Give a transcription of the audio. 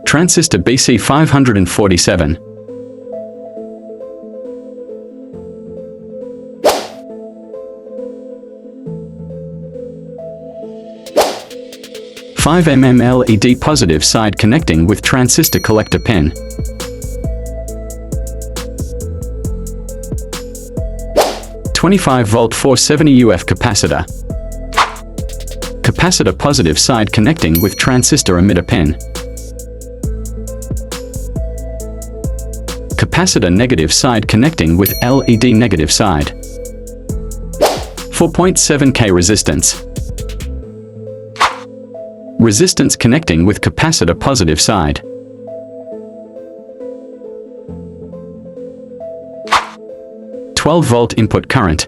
Transistor BC 547. Five LED positive side connecting with transistor collector pin. "25 volt 470 UF capacitor. Capacitor positive side connecting with transistor emitter pin. Capacitor negative side connecting with LED negative side. 4.7K resistance. Resistance connecting with capacitor positive side. "12 volt input current.